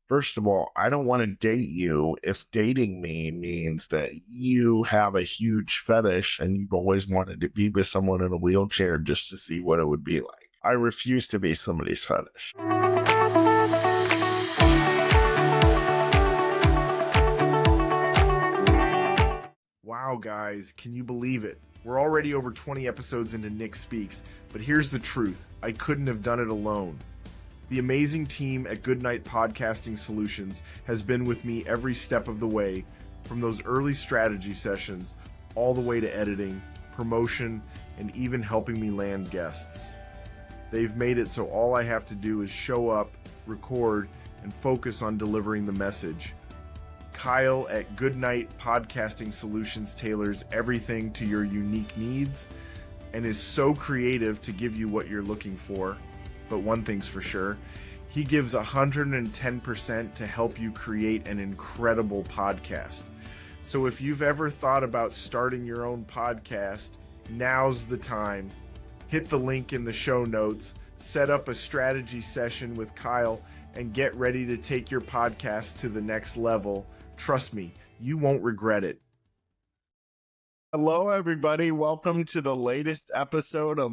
First of all, I don't want to date you if dating me means that you have a huge fetish and you've always wanted to be with someone in a wheelchair just to see what it would be like. I refuse to be somebody's fetish. Wow, guys, can you believe it? We're already over 20 episodes into Nick Speaks, but here's the truth. I couldn't have done it alone. The amazing team at Goodnight Podcasting Solutions has been with me every step of the way, from those early strategy sessions all the way to editing, promotion, and even helping me land guests. They've made it so all I have to do is show up, record, and focus on delivering the message. Kyle at Goodnight Podcasting Solutions tailors everything to your unique needs and is so creative to give you what you're looking for. But one thing's for sure, he gives 110% to help you create an incredible podcast. So if you've ever thought about starting your own podcast, now's the time. Hit the link in the show notes, set up a strategy session with Kyle, and get ready to take your podcast to the next level. Trust me, you won't regret it. Hello, everybody. Welcome to the latest episode of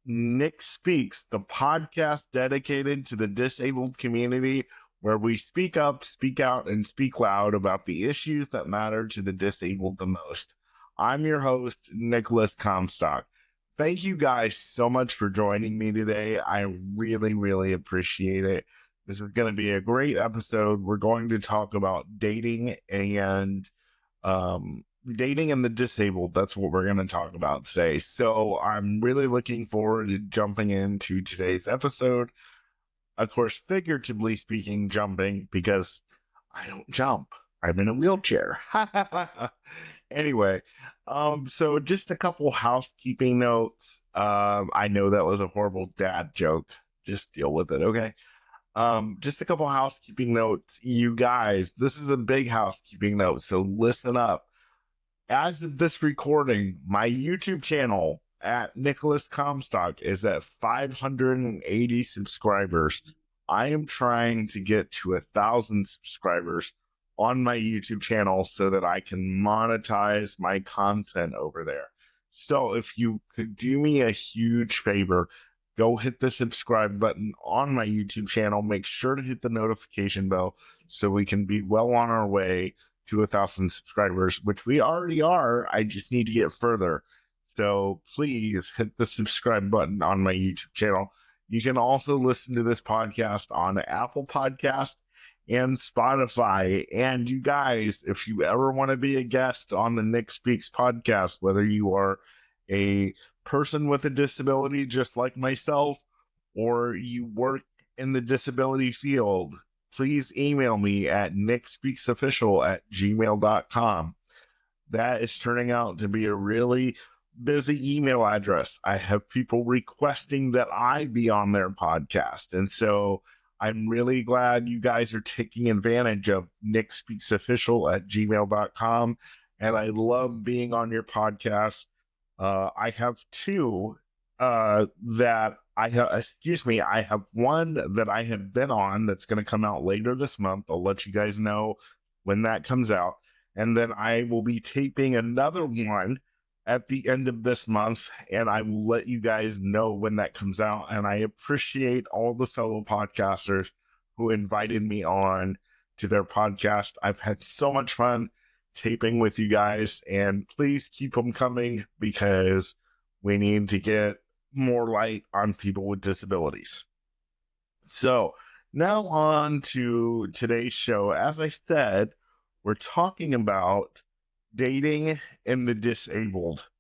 Nick Speaks, the podcast dedicated to the disabled community, where we speak up, speak out, and speak loud about the issues that matter to the disabled the most. I'm your host, Nicolas Comstock. Thank you guys so much for joining me today. I really appreciate it. This is going to be a great episode. We're going to talk about dating and the disabled. That's what we're going to talk about today. So I'm really looking forward to jumping into today's episode. Of course, figuratively speaking, jumping, because I don't jump. I'm in a wheelchair. Anyway, so just a couple housekeeping notes. I know that was a horrible dad joke. Just deal with it, okay? Just a couple housekeeping notes. You guys, this is a big housekeeping note, so listen up. As of this recording, my YouTube channel at Nicolas Comstock is at 580 subscribers. I am trying to get to 1,000 subscribers on my YouTube channel so that I can monetize my content over there. So if you could do me a huge favor, go hit the subscribe button on my YouTube channel. Make sure to hit the notification bell so we can be well on our way to 1,000 subscribers, which we already are. I just need to get further. So please hit the subscribe button on my YouTube channel. You can also listen to this podcast on Apple Podcast and Spotify. And you guys, if you ever want to be a guest on the Nick Speaks podcast, whether you are a person with a disability just like myself, or you work in the disability field, please email me at nickspeaksofficial@gmail.com. That is turning out to be a really busy email address. I have people requesting that I be on their podcast. And so I'm really glad you guys are taking advantage of nickspeaksofficial@gmail.com. And I love being on your podcast. I have two that I have one that I have been on that's going to come out later this month. I'll let you guys know when that comes out. And then I will be taping another one at the end of this month, and I will let you guys know when that comes out. And I appreciate all the fellow podcasters who invited me on to their podcast. I've had so much fun taping with you guys, and please keep them coming because we need to get more light on people with disabilities. So now on to today's show. As I said, we're talking about dating and the disabled.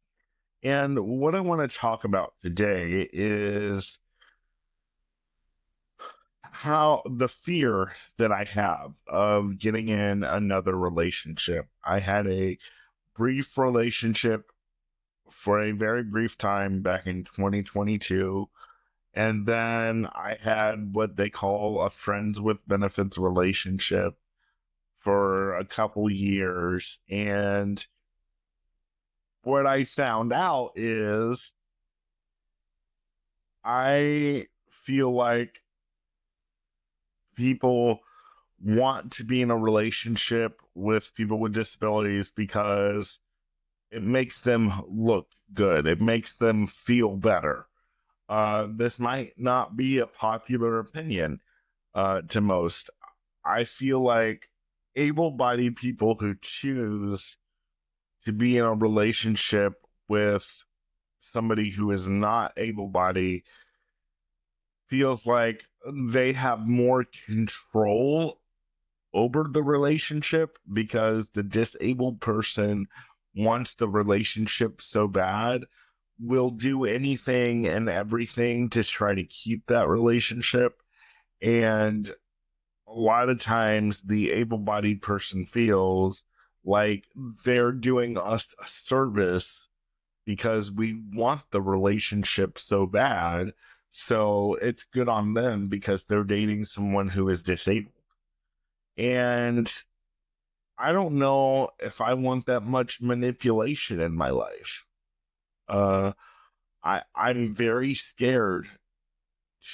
And what I want to talk about today is how the fear that I have of getting in another relationship. I had a brief relationship for a very brief time back in 2022. And then I had what they call a friends with benefits relationship for a couple years. And what I found out is I feel like people want to be in a relationship with people with disabilities because it makes them look good. It makes them feel better. This might not be a popular opinion to most. I feel like able-bodied people who choose to be in a relationship with somebody who is not able-bodied feels like they have more control over the relationship because the disabled person wants the relationship so bad, will do anything and everything to try to keep that relationship. And a lot of times the able-bodied person feels like they're doing us a service because we want the relationship so bad. So it's good on them because they're dating someone who is disabled. And I don't know if I want that much manipulation in my life. Uh, I'm very scared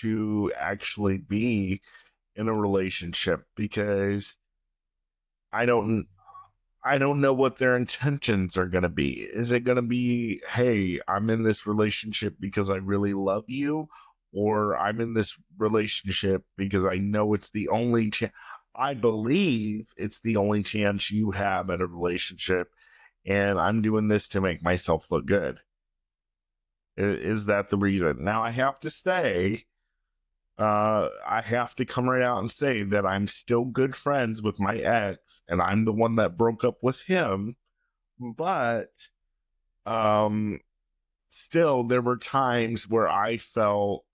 to actually be in a relationship because I don't I don't know what their intentions are going to be. Is it going to be, hey, I'm in this relationship because I really love you, or I'm in this relationship because I know it's the only chance. I believe it's the only chance you have at a relationship, and I'm doing this to make myself look good. Is that the reason? Now I have to say, I have to come right out and say that I'm still good friends with my ex, and I'm the one that broke up with him. But um, still, there were times where I felt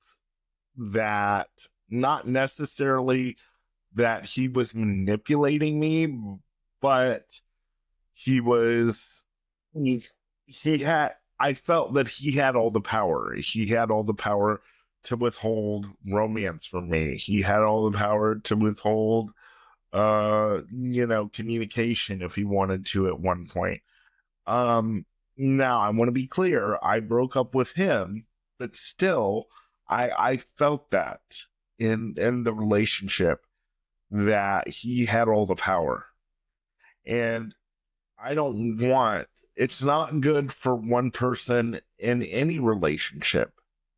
that not necessarily that he was manipulating me, but he was he had I felt that he had all the power. He had all the power to withhold romance from me. He had all the power to withhold communication if he wanted to at one point. Um Now I want to be clear, I broke up with him, but still I felt that in the relationship that he had all the power. And I don't want, it's not good for one person in any relationship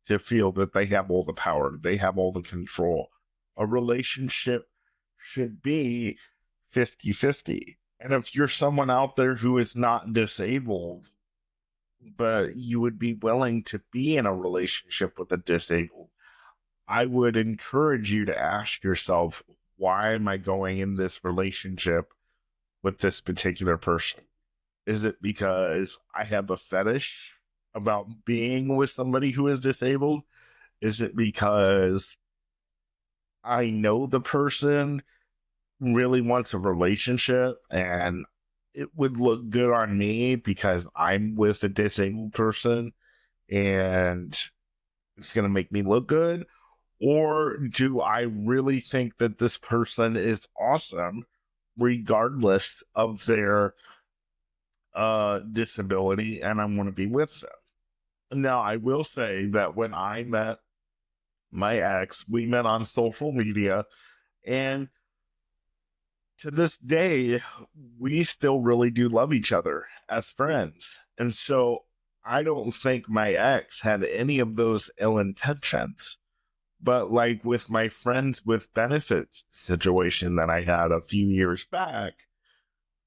to feel that they have all the power, they have all the control. A relationship should be 50-50. And if you're someone out there who is not disabled, but you would be willing to be in a relationship with a disabled, I would encourage you to ask yourself, why am I going in this relationship with this particular person? Is it because I have a fetish about being with somebody who is disabled? Is it because I know the person really wants a relationship and it would look good on me because I'm with a disabled person and it's going to make me look good? Or do I really think that this person is awesome regardless of their disability and I want to be with them? Now, I will say that when I met my ex, we met on social media, and to this day, we still really do love each other as friends. And so I don't think my ex had any of those ill intentions. But like with my friends with benefits situation that I had a few years back,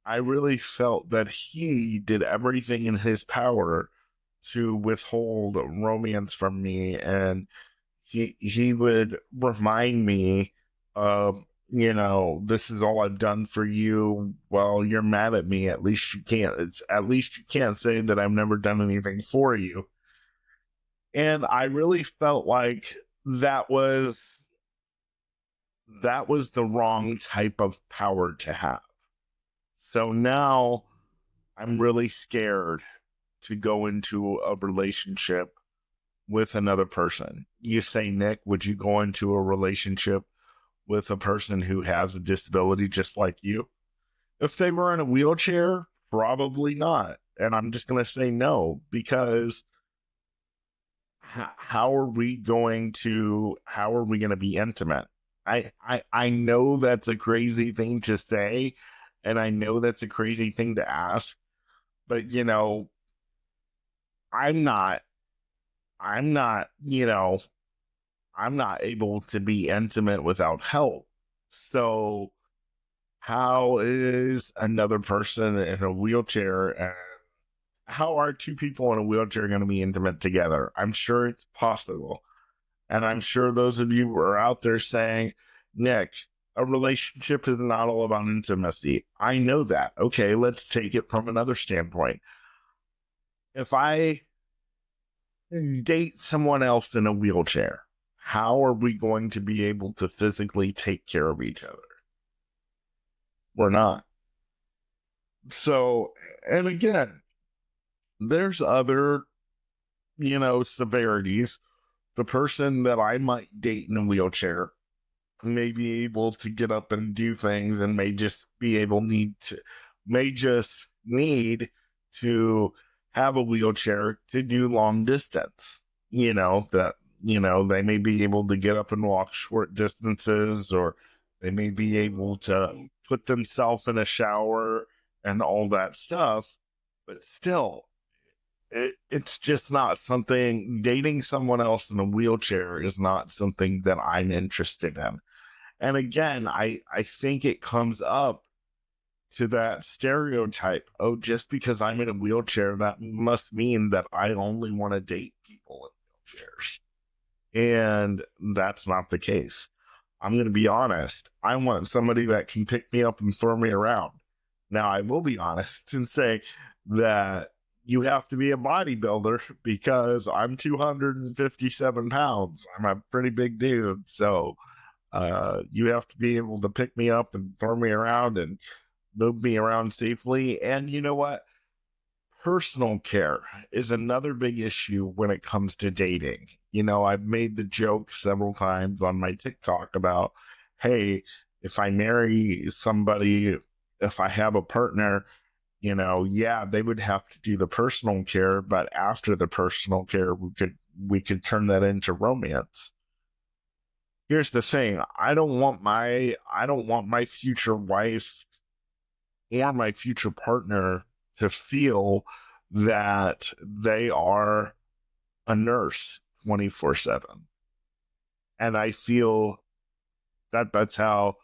I really felt that he did everything in his power to withhold romance from me. And he would remind me of, this is all I've done for you. Well, you're mad at me. At least you can't say that I've never done anything for you. And I really felt like that was the wrong type of power to have. So now I'm really scared to go into a relationship with another person. You say, Nick, would you go into a relationship with a person who has a disability just like you? If they were in a wheelchair, probably not. And I'm just going to say no, because how are we going to be intimate? I know that's a crazy thing to say, and I know that's a crazy thing to ask, but I'm not, I'm not, I'm not able to be intimate without help. So how is another person in a wheelchair and how are two people in a wheelchair going to be intimate together? I'm sure it's possible. And I'm sure those of you who are out there saying, Nick, a relationship is not all about intimacy. I know that. Okay, let's take it from another standpoint. If I date someone else in a wheelchair, how are we going to be able to physically take care of each other? We're not. So, and again, there's other, severities. The person that I might date in a wheelchair may be able to get up and do things and may just need to have a wheelchair to do long distance. That, they may be able to get up and walk short distances, or they may be able to put themselves in a shower and all that stuff. But still, it's just not something. Dating someone else in a wheelchair is not something that I'm interested in. And again, I think it comes up to that stereotype. Oh, just because I'm in a wheelchair, that must mean that I only want to date people in wheelchairs. And that's not the case. I'm going to be honest. I want somebody that can pick me up and throw me around. Now, I will be honest and say that you have to be a bodybuilder because I'm 257 pounds. I'm a pretty big dude. So you have to be able to pick me up and throw me around and move me around safely. And you know what? Personal care is another big issue when it comes to dating. I've made the joke several times on my TikTok about, hey, if I marry somebody, if I have a partner, yeah, they would have to do the personal care, but after the personal care, we could turn that into romance. Here's the thing. I don't want my future wife or my future partner to feel that they are a nurse 24/7. And I feel that that's how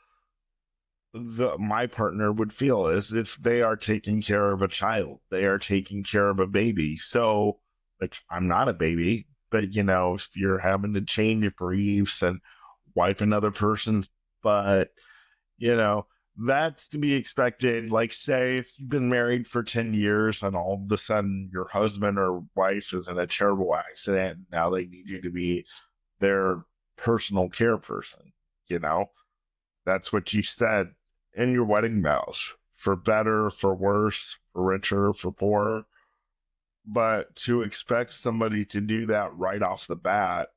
my partner would feel, as if they are taking care of a child. They are taking care of a baby. So, like, I'm not a baby, but if you're having to change briefs and wipe another person's butt, you know, that's to be expected. Like, say, if you've been married for 10 years and all of a sudden your husband or wife is in a terrible accident, now they need you to be their personal care person, you know, that's what you said in your wedding vows, for better, for worse, for richer, for poorer. But to expect somebody to do that right off the bat,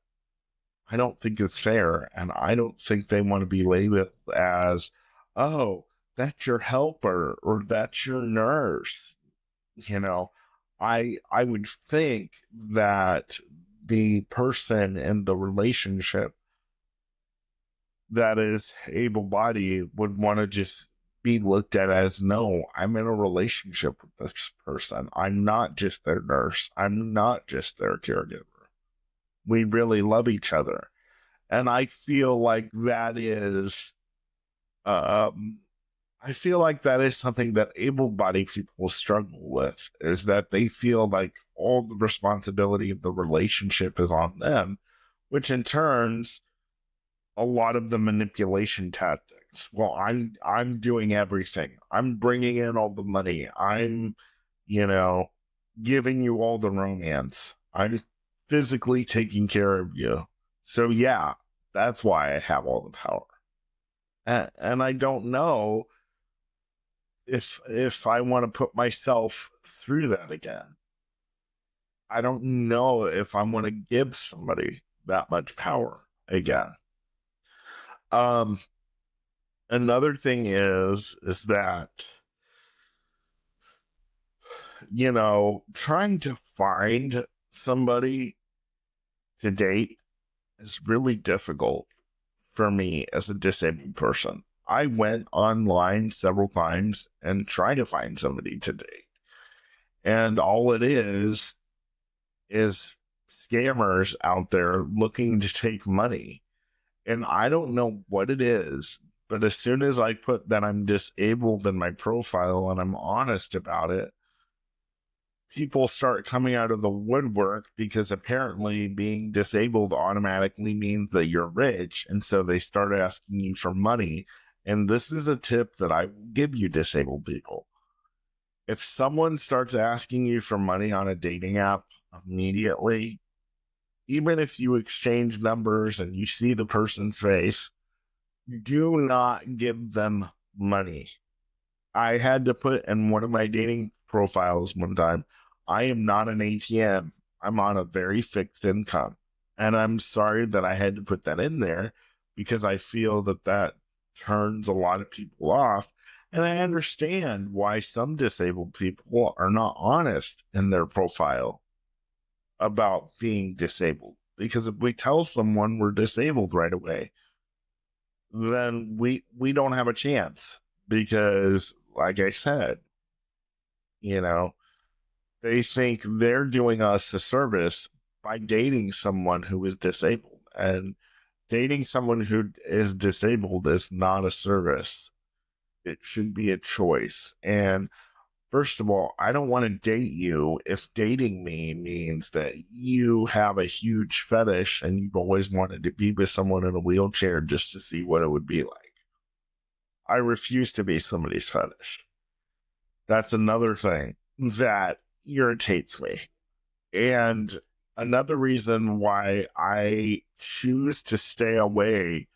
I don't think it's fair. And I don't think they want to be labeled as, oh, that's your helper or that's your nurse. You know, I would think that the person in the relationship that is able bodied would want to just be looked at as, no, I'm in a relationship with this person. I'm not just their nurse. I'm not just their caregiver. We really love each other. And um, I feel like that is something that able-bodied people struggle with, is that they feel like all the responsibility of the relationship is on them, which in turns a lot of the manipulation tactics. Well, I'm doing everything. I'm bringing in all the money. I'm, you know, giving you all the romance. I'm physically taking care of you. So yeah, that's why I have all the power. And I don't know if I want to put myself through that again. I don't know if I want to give somebody that much power again. Um, Another thing is that, trying to find somebody to date is really difficult for me as a disabled person. I went online several times and tried to find somebody to date. And all it is scammers out there looking to take money. And I don't know what it is, but as soon as I put that I'm disabled in my profile and I'm honest about it, people start coming out of the woodwork because apparently being disabled automatically means that you're rich. And so they start asking you for money. And this is a tip that I give you, disabled people. If someone starts asking you for money on a dating app immediately, even if you exchange numbers and you see the person's face, do not give them money. I had to put in one of my dating profiles one time, I am not an ATM. I'm on a very fixed income. And I'm sorry that I had to put that in there because I feel that that turns a lot of people off. And I understand why some disabled people are not honest in their profile about being disabled. Because if we tell someone we're disabled right away, then we don't have a chance because like I said, you know, they think they're doing us a service by dating someone who is disabled. And dating someone who is disabled is not a service. It should be a choice. And first of all, I don't want to date you if dating me means that you have a huge fetish and you've always wanted to be with someone in a wheelchair just to see what it would be like. I refuse to be somebody's fetish. That's another thing that irritates me. And another reason why I choose to stay away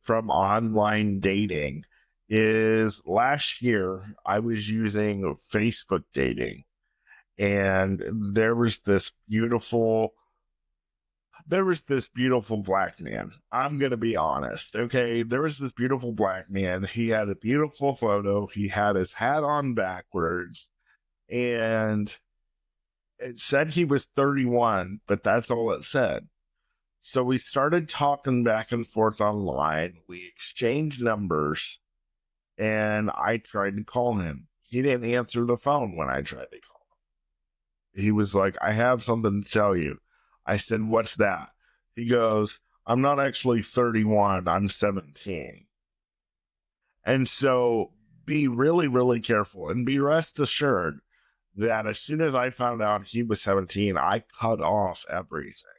from online dating is last year I was using Facebook dating, and there was this beautiful black man. I'm going to be honest. Okay. There was this beautiful black man. He had a beautiful photo. He had his hat on backwards, and it said he was 31, but that's all it said. So we started talking back and forth online. We exchanged numbers, and I tried to call him. He didn't answer the phone when I tried to call him. He was like, I have something to tell you. I said, what's that? He goes, I'm not actually 31, I'm 17. And so be really, really careful and be rest assured that as soon as I found out he was 17, I cut off everything.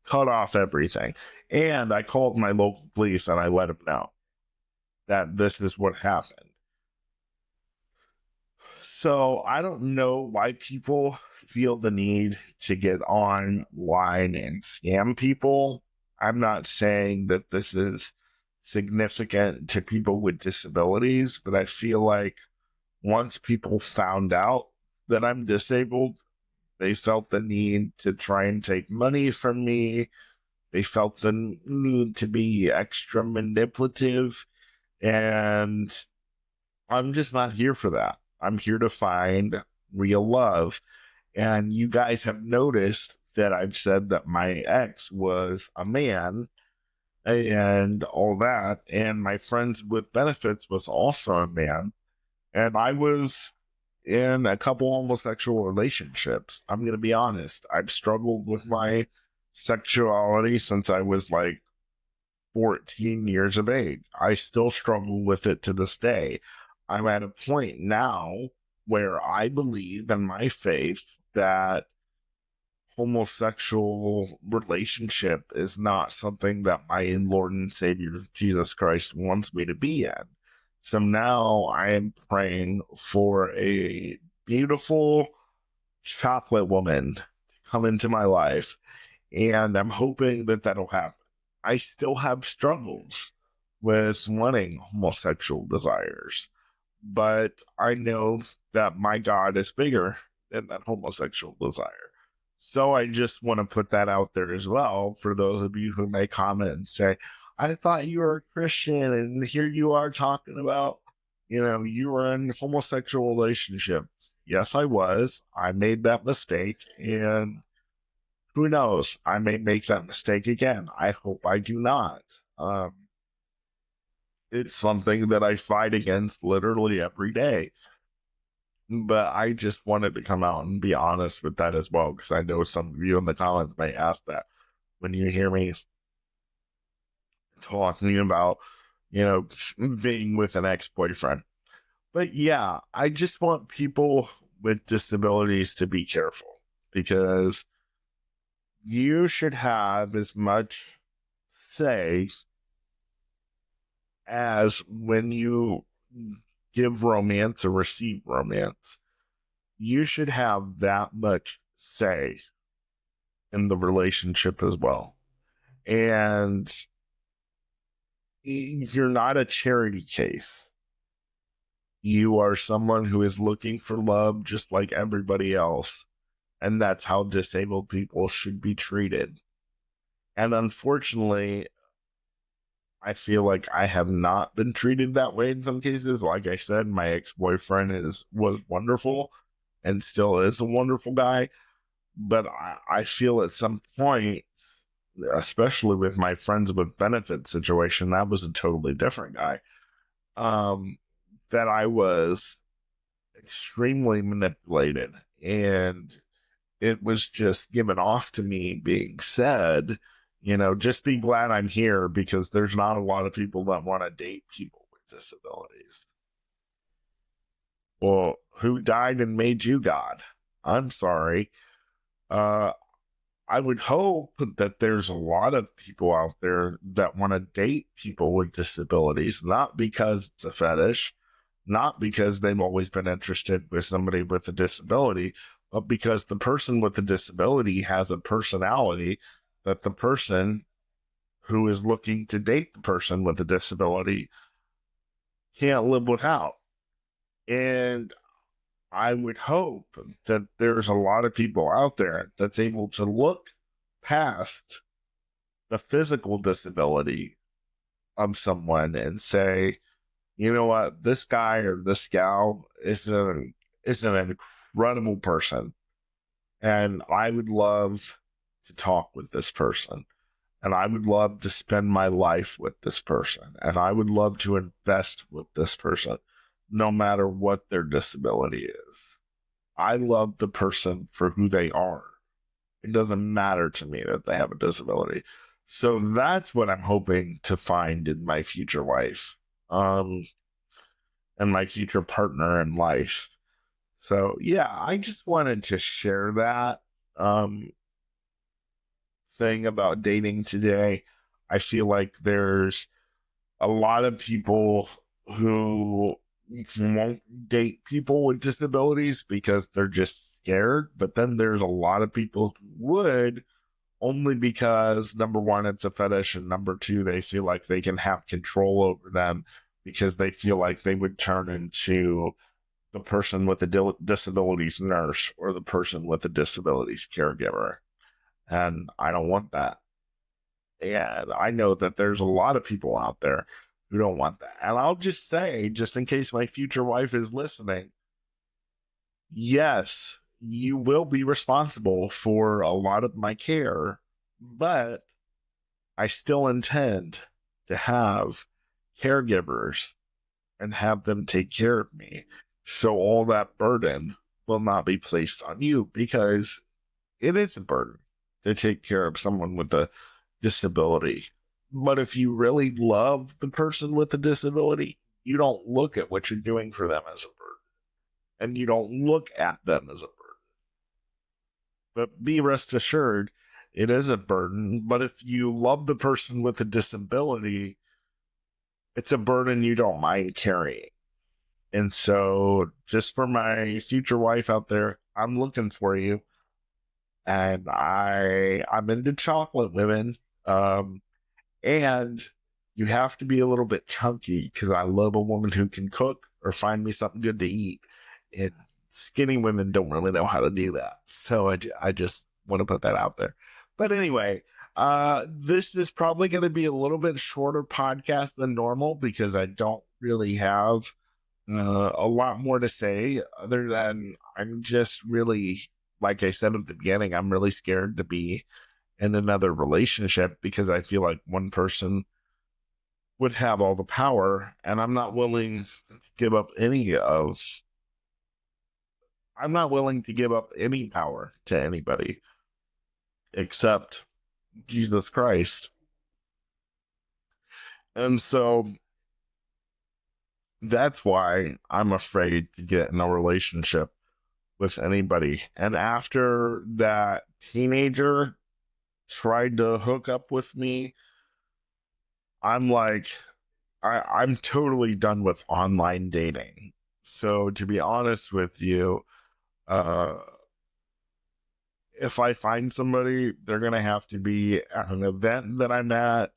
Cut off everything. And I called my local police and I let them know that this is what happened. So I don't know why people feel the need to get online and scam people. I'm not saying that this is significant to people with disabilities, but I feel like once people found out that I'm disabled, they felt the need to try and take money from me. They felt the need to be extra manipulative. And I'm just not here for that. I'm here to find real love. And you guys have noticed that I've said that my ex was a man and all that. And my friends with benefits was also a man. And I was in a couple homosexual relationships. I'm going to be honest. I've struggled with my sexuality since I was like 14 years of age. I still struggle with it to this day. I'm at a point now where I believe in my faith that homosexual relationship is not something that my Lord and Savior Jesus Christ wants me to be in. So now I am praying for a beautiful chocolate woman to come into my life, and I'm hoping that that'll happen. I still have struggles with wanting homosexual desires, but I know that my God is bigger than that homosexual desire. So I just want to put that out there as well for those of you who may comment and say, I thought you were a Christian and here you are talking about, you were in homosexual relationships. Yes, I was. I made that mistake, and who knows? I may make that mistake again. I hope I do not. Um, it's something that I fight against literally every day. But I just wanted to come out and be honest with that as well, because I know some of you in the comments may ask that when you hear me talking about, being with an ex-boyfriend. But yeah, I just want people with disabilities to be careful, because you should have as much say as when you give romance or receive romance. You should have that much say in the relationship as well. And you're not a charity case. You are someone who is looking for love just like everybody else. And that's how disabled people should be treated. And unfortunately, I feel like I have not been treated that way in some cases. Like I said, my ex-boyfriend was wonderful and still is a wonderful guy. But I feel at some point, especially with my friends with benefits situation, that was a totally different guy. Um, that I was extremely manipulated, and it was just given off to me being said, just be glad I'm here, because there's not a lot of people that want to date people with disabilities. Well, who died and made you God? I'm sorry. Uh, I would hope that there's a lot of people out there that want to date people with disabilities, not because it's a fetish, not because they've always been interested with somebody with a disability, but because the person with the disability has a personality that the person who is looking to date the person with a disability can't live without. And I would hope that there's a lot of people out there that's able to look past the physical disability of someone and say, you know what, this guy or this gal is an incredible person, and I would love to talk with this person, and I would love to spend my life with this person, and I would love to invest with this person, no matter what their disability is. I love the person for who they are. It doesn't matter to me that they have a disability. So that's what I'm hoping to find in my future wife, um, and my future partner in life. So yeah, I just wanted to share that um, thing about dating today. I feel like there's a lot of people who won't date people with disabilities because they're just scared. But then there's a lot of people who would, only because number one, it's a fetish, and number two, they feel like they can have control over them because they feel like they would turn into the person with the disabilities nurse or the person with the disabilities caregiver. And I don't want that. And I know that there's a lot of people out there who don't want that. And I'll just say, just in case my future wife is listening, yes, you will be responsible for a lot of my care, but I still intend to have caregivers and have them take care of me. So all that burden will not be placed on you, because it is a burden to take care of someone with a disability. But if you really love the person with the disability, you don't look at what you're doing for them as a burden, and you don't look at them as a burden. But be rest assured, it is a burden. But if you love the person with a disability, it's a burden you don't mind carrying. And so, just for my future wife out there, I'm looking for you. And I'm into chocolate women. Um, and you have to be a little bit chunky, because I love a woman who can cook or find me something good to eat. And skinny women don't really know how to do that. So I just want to put that out there. But anyway, this is probably going to be a little bit shorter podcast than normal, because I don't really have a lot more to say, other than I'm just really, like I said at the beginning, I'm really scared to be in another relationship, because I feel like one person would have all the power, and give up any of I'm not willing to give up any power to anybody except Jesus Christ. And so that's why I'm afraid to get in a relationship with anybody. And after that teenager tried to hook up with me, I'm like, I'm totally done with online dating. So to be honest with you, uh, if I find somebody, they're gonna have to be at an event that I'm at,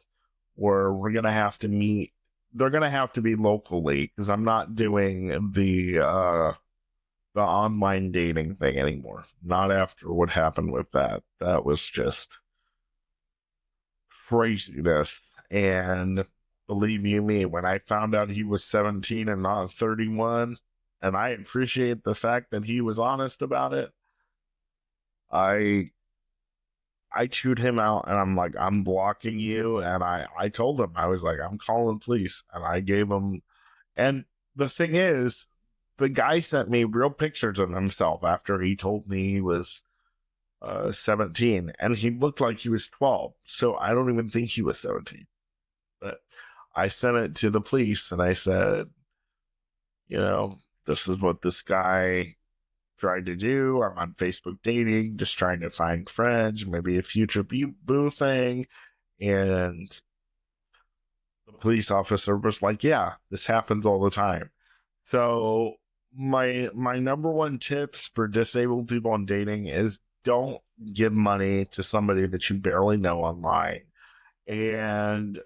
or we're gonna have to meet. They're gonna have to be locally because I'm not doing the online dating thing anymore. Not after what happened with that. That was just craziness. And believe you me, when I found out he was 17 and not 31, and I appreciate the fact that he was honest about it, I I chewed him out and I'm like, I'm blocking you. And I told him, I was like, I'm calling police. And I gave him, and the thing is, the guy sent me real pictures of himself after he told me he was 17 and he looked like he was 12. So I don't even think he was 17. But I sent it to the police and I said, you know, this is what this guy tried to do. I'm on Facebook dating, just trying to find friends, maybe a future boo thing. And the police officer was like, yeah, this happens all the time. So my number one tips for disabled people on dating is don't give money to somebody that you barely know online. And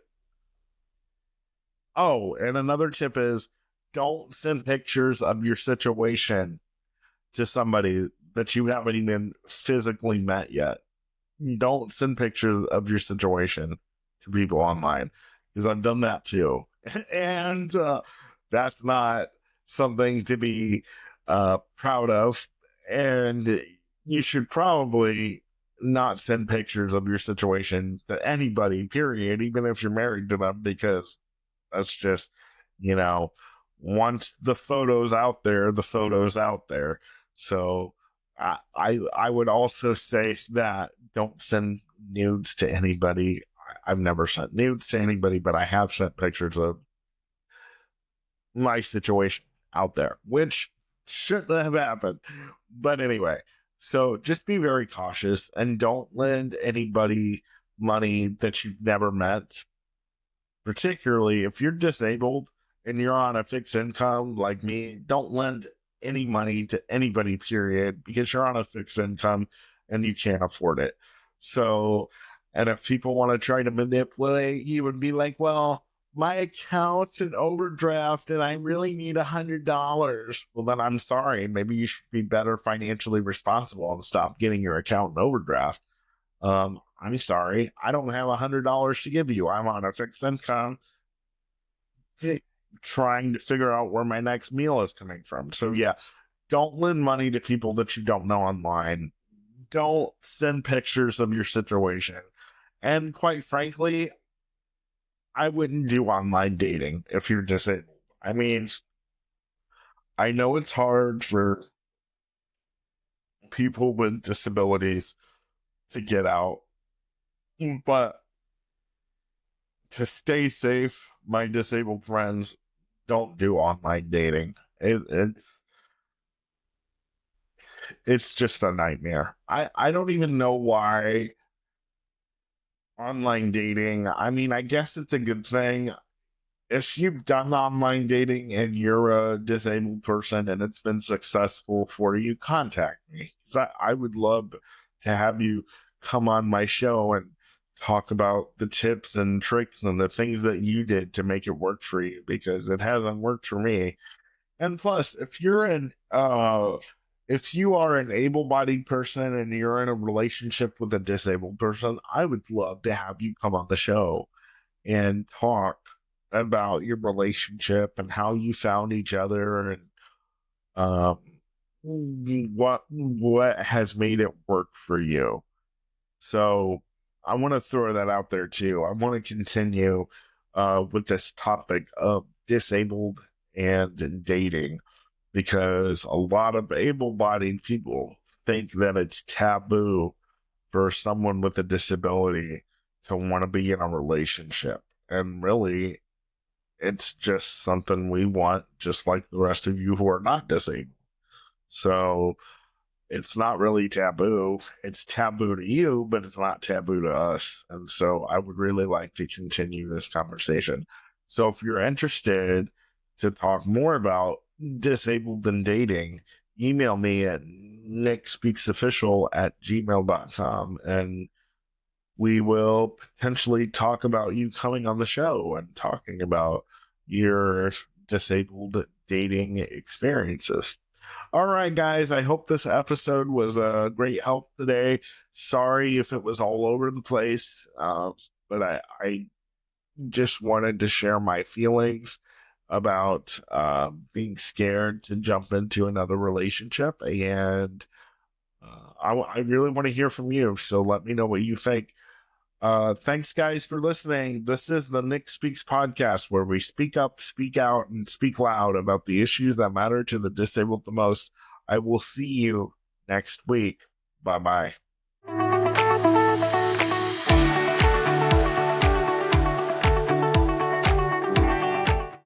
oh, and another tip is don't send pictures of your situation to somebody that you haven't even physically met yet. Don't send pictures of your situation to people online because I've done that too. And that's not something to be proud of. And you should probably not send pictures of your situation to anybody, period, even if you're married to them, because that's just, you know, once the photo's out there, the photo's out there. So I would also say that don't send nudes to anybody. I've never sent nudes to anybody, but I have sent pictures of my situation out there, which shouldn't have happened. But anyway, so just be very cautious and don't lend anybody money that you've never met, particularly if you're disabled and you're on a fixed income like me. Don't lend any money to anybody, period, because you're on a fixed income and you can't afford it. So, and if people want to try to manipulate, you would be like, well, my account's an overdraft and I really need $100. Well, then I'm sorry. Maybe you should be better financially responsible and stop getting your account in overdraft. I'm sorry, I don't have $100 to give you. I'm on a fixed income trying to figure out where my next meal is coming from. So yeah, don't lend money to people that you don't know online. Don't send pictures of your situation. And quite frankly, I wouldn't do online dating if you're disabled. I mean, I know it's hard for people with disabilities to get out, but to stay safe, my disabled friends, don't do online dating. It's just a nightmare. I don't even know why online dating. I mean, I guess it's a good thing. If you've done online dating and you're a disabled person and it's been successful for you, contact me. 'Cause I would love to have you come on my show and talk about the tips and tricks and the things that you did to make it work for you, because it hasn't worked for me. And plus, if you are an able-bodied person and you're in a relationship with a disabled person, I would love to have you come on the show and talk about your relationship and how you found each other, and um, what has made it work for you. So I want to throw that out there too. I want to continue with this topic of disabled and dating, because a lot of able-bodied people think that it's taboo for someone with a disability to want to be in a relationship. And really, it's just something we want, just like the rest of you who are not disabled. So it's not really taboo. It's taboo to you, but it's not taboo to us. And so I would really like to continue this conversation. So if you're interested to talk more about disabled and dating, email me at nickspeaksofficial@gmail.com, and we will potentially talk about you coming on the show and talking about your disabled dating experiences. All right, guys, I hope this episode was a great help today. Sorry if it was all over the place, but I just wanted to share my feelings about being scared to jump into another relationship. And I really want to hear from you. So let me know what you think. Thanks, guys, for listening. This is the Nick Speaks podcast, where we speak up, speak out, and speak loud about the issues that matter to the disabled the most. I will see you next week. Bye bye.